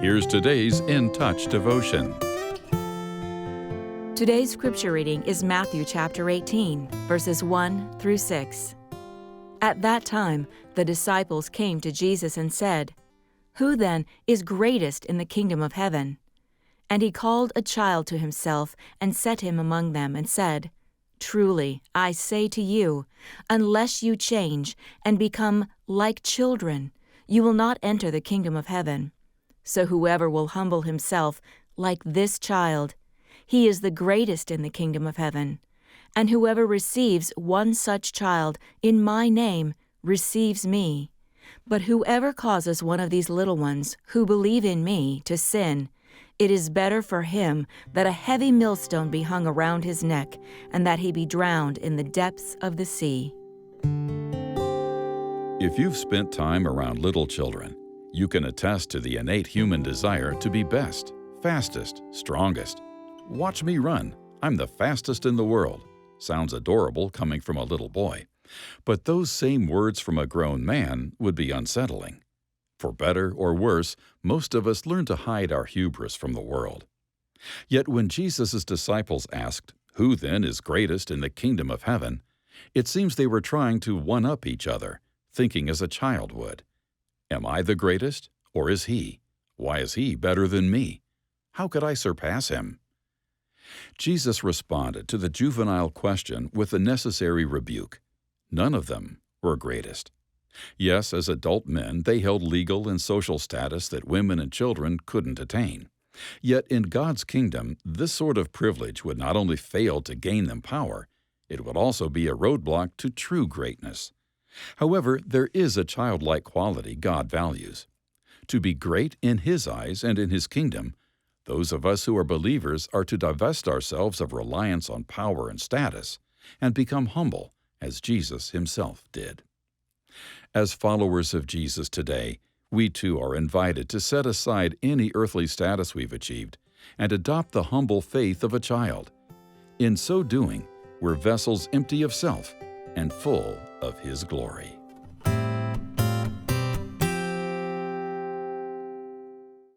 Here's today's In Touch devotion. Today's scripture reading is Matthew chapter 18, verses 1 through 6. At that time, the disciples came to Jesus and said, "Who then is greatest in the kingdom of heaven?" And he called a child to himself and set him among them and said, "Truly, I say to you, unless you change and become like children, you will not enter the kingdom of heaven. So whoever will humble himself like this child, he is the greatest in the kingdom of heaven. And whoever receives one such child in my name receives me. But whoever causes one of these little ones who believe in me to sin, it is better for him that a heavy millstone be hung around his neck and that he be drowned in the depths of the sea." If you've spent time around little children, you can attest to the innate human desire to be best, fastest, strongest. "Watch me run. I'm the fastest in the world." Sounds adorable coming from a little boy. But those same words from a grown man would be unsettling. For better or worse, most of us learn to hide our hubris from the world. Yet when Jesus' disciples asked, "Who then is greatest in the kingdom of heaven?" it seems they were trying to one-up each other, thinking as a child would. Am I the greatest, or is he? Why is he better than me? How could I surpass him? Jesus responded to the juvenile question with the necessary rebuke. None of them were greatest. Yes, as adult men, they held legal and social status that women and children couldn't attain. Yet in God's kingdom, this sort of privilege would not only fail to gain them power, it would also be a roadblock to true greatness. However, there is a childlike quality God values. To be great in His eyes and in His kingdom, those of us who are believers are to divest ourselves of reliance on power and status and become humble as Jesus Himself did. As followers of Jesus today, we too are invited to set aside any earthly status we've achieved and adopt the humble faith of a child. In so doing, we're vessels empty of self and full of His glory.